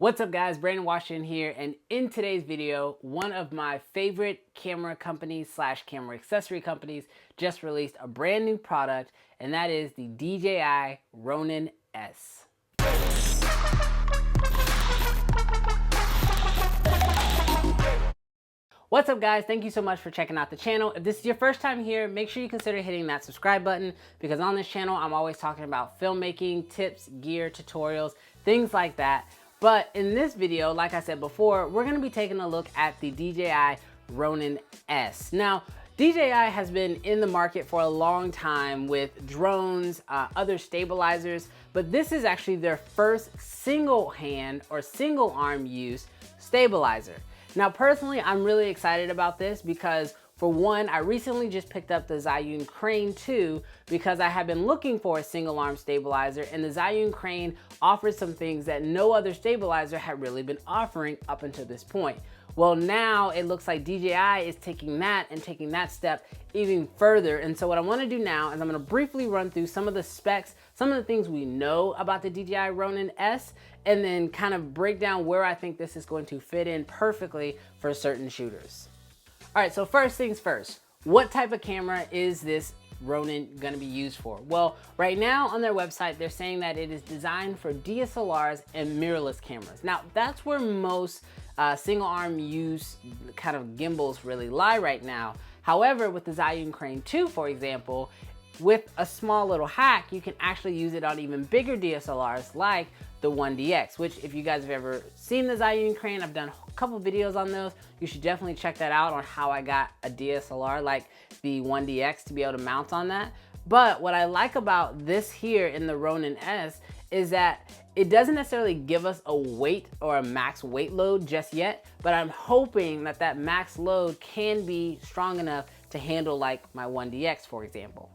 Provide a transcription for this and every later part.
What's up guys, Brandon Washington here, and in today's video, one of my favorite camera companies slash camera accessory companies just released a brand new product, and that is the DJI Ronin-S. What's up guys, thank you so much for checking out the channel. If this is your first time here, make sure you consider hitting that subscribe button, because on this channel I'm always talking about filmmaking, tips, gear, tutorials, things like that. But in this video, like I said before, we're gonna be taking a look at the DJI Ronin-S. Now, DJI has been in the market for a long time with drones, other stabilizers, but this is actually their first single hand or single arm use stabilizer. Now, personally, I'm really excited about this because for one, I recently just picked up the Zhiyun Crane 2 because I have been looking for a single arm stabilizer, and the Zhiyun Crane offers some things that no other stabilizer had really been offering up until this point. Well, now it looks like DJI is taking that step even further. And so what I want to do now is I'm going to briefly run through some of the specs, some of the things we know about the DJI Ronin-S, and then kind of break down where I think this is going to fit in perfectly for certain shooters. All right, so first things first, what type of camera is this Ronin gonna be used for? Well, right now on their website, they're saying that it is designed for DSLRs and mirrorless cameras. Now, that's where most single arm use kind of gimbals really lie right now. However, with the Zhiyun Crane 2, for example, with a small little hack, you can actually use it on even bigger DSLRs like the 1DX, which if you guys have ever seen the Zhiyun Crane, I've done a couple videos on those. You should definitely check that out on how I got a DSLR like the 1DX to be able to mount on that. But what I like about this here in the Ronin-S is that it doesn't necessarily give us a weight or a max weight load just yet, but I'm hoping that that max load can be strong enough to handle like my 1DX, for example.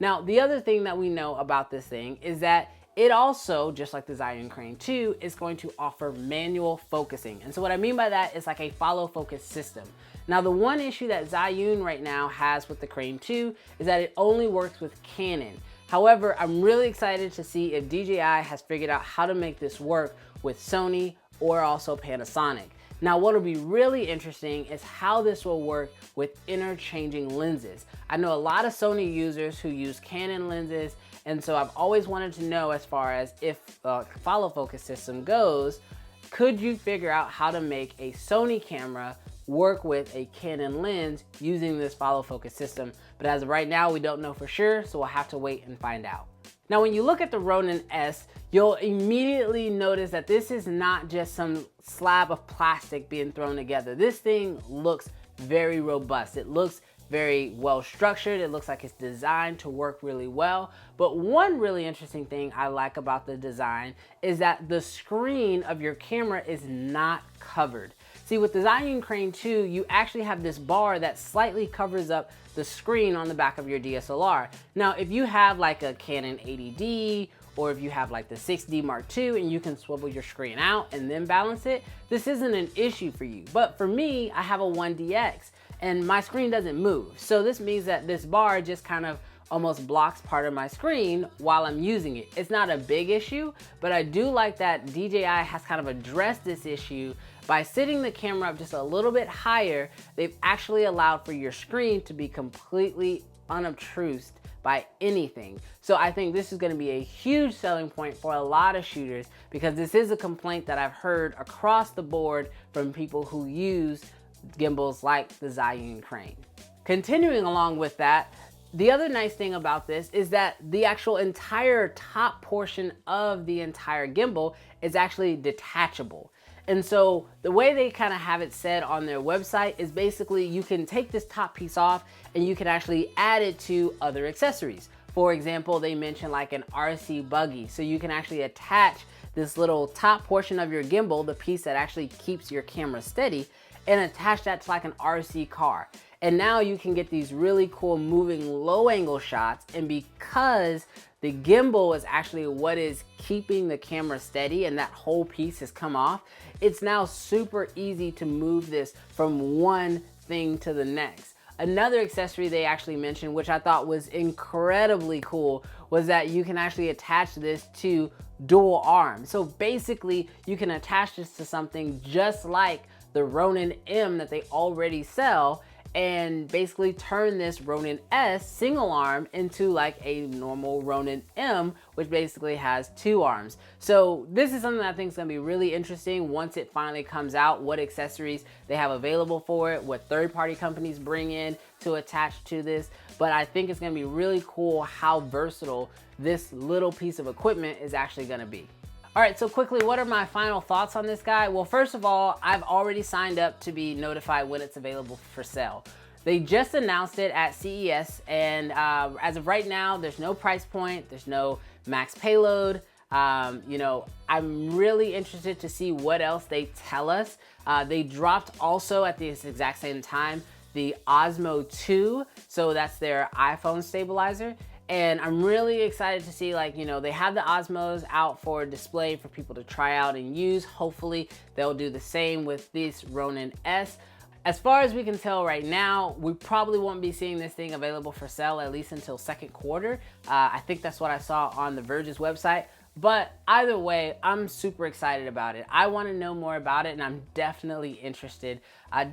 Now, the other thing that we know about this thing is that it also, just like the Zhiyun Crane 2, is going to offer manual focusing. And so what I mean by that is like a follow focus system. Now, the one issue that Zhiyun right now has with the Crane 2 is that it only works with Canon. However, I'm really excited to see if DJI has figured out how to make this work with Sony or also Panasonic. Now, what will be really interesting is how this will work with interchanging lenses. I know a lot of Sony users who use Canon lenses, and so I've always wanted to know, as far as if a follow focus system goes, could you figure out how to make a Sony camera work with a Canon lens using this follow focus system? But as of right now, we don't know for sure, so we'll have to wait and find out. Now, when you look at the Ronin-S, you'll immediately notice that this is not just some slab of plastic being thrown together. This thing looks very robust. It looks very well structured. It looks like it's designed to work really well. But one really interesting thing I like about the design is that the screen of your camera is not covered. See, with the Zhiyun Crane 2, you actually have this bar that slightly covers up the screen on the back of your DSLR. Now, if you have like a Canon 80D, or if you have like the 6D Mark II and you can swivel your screen out and then balance it, this isn't an issue for you. But for me, I have a 1DX and my screen doesn't move. So this means that this bar just kind of almost blocks part of my screen while I'm using it. It's not a big issue, but I do like that DJI has kind of addressed this issue by sitting the camera up just a little bit higher. They've actually allowed for your screen to be completely unobtrused by anything. So I think this is going to be a huge selling point for a lot of shooters, because this is a complaint that I've heard across the board from people who use gimbals like the Zhiyun Crane. Continuing along with that, the other nice thing about this is that the actual entire top portion of the entire gimbal is actually detachable. And so the way they kind of have it said on their website is basically you can take this top piece off and you can actually add it to other accessories. For example, they mentioned like an RC buggy. So you can actually attach this little top portion of your gimbal, the piece that actually keeps your camera steady, and attach that to like an RC car. And now you can get these really cool moving low angle shots. And because the gimbal is actually what is keeping the camera steady and that whole piece has come off, it's now super easy to move this from one thing to the next. Another accessory they actually mentioned, which I thought was incredibly cool, was that you can actually attach this to dual arm. So basically you can attach this to something just like the Ronin-M that they already sell, and basically turn this Ronin-S single arm into like a normal Ronin-M, which basically has 2 arms. So this is something that I think is gonna be really interesting once it finally comes out, what accessories they have available for it, what third-party companies bring in to attach to this. But I think it's gonna be really cool how versatile this little piece of equipment is actually gonna be. All right, so quickly, what are my final thoughts on this guy? Well, first of all, I've already signed up to be notified when it's available for sale. They just announced it at CES, and as of right now, there's no price point, there's no max payload. You know, I'm really interested to see what else they tell us. They dropped also at this exact same time the Osmo 2, so that's their iPhone stabilizer. And I'm really excited to see, like, you know, they have the Osmos out for display for people to try out and use. Hopefully they'll do the same with this Ronin-S. As far as we can tell right now, we probably won't be seeing this thing available for sale at least until second quarter. I think that's what I saw on The Verge's website. But either way, I'm super excited about it. I want to know more about it, and I'm definitely interested.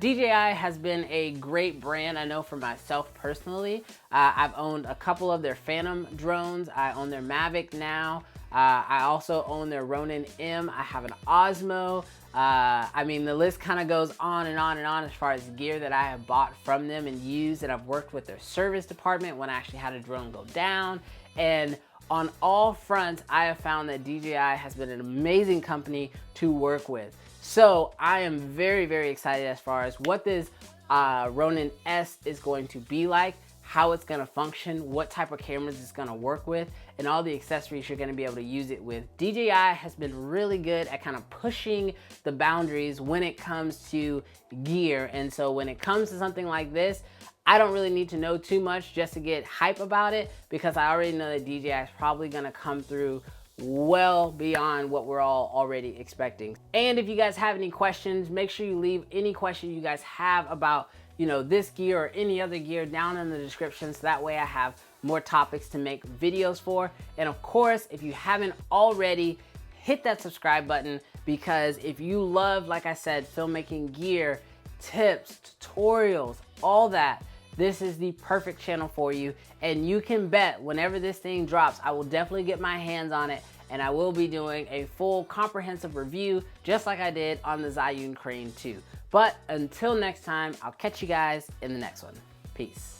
DJI has been a great brand, I know, for myself personally. I've owned a couple of their Phantom drones. I own their Mavic now. I also own their Ronin-M. I have an Osmo. I mean, the list kind of goes on and on and on as far as gear that I have bought from them and used, and I've worked with their service department when I actually had a drone go down. And on all fronts, I have found that DJI has been an amazing company to work with. So I am very, very excited as far as what this Ronin-S is going to be like, how it's gonna function, what type of cameras it's gonna work with, and all the accessories you're gonna be able to use it with. DJI has been really good at kind of pushing the boundaries when it comes to gear. And so when it comes to something like this, I don't really need to know too much just to get hype about it, because I already know that DJI is probably gonna come through well beyond what we're all already expecting. And if you guys have any questions, make sure you leave any question you guys have about, you know, this gear or any other gear down in the description, so that way I have more topics to make videos for. And of course, if you haven't already, hit that subscribe button, because if you love, like I said, filmmaking gear, tips, tutorials, all that, this is the perfect channel for you. And you can bet whenever this thing drops, I will definitely get my hands on it, and I will be doing a full comprehensive review just like I did on the Zhiyun Crane 2. But until next time, I'll catch you guys in the next one. Peace.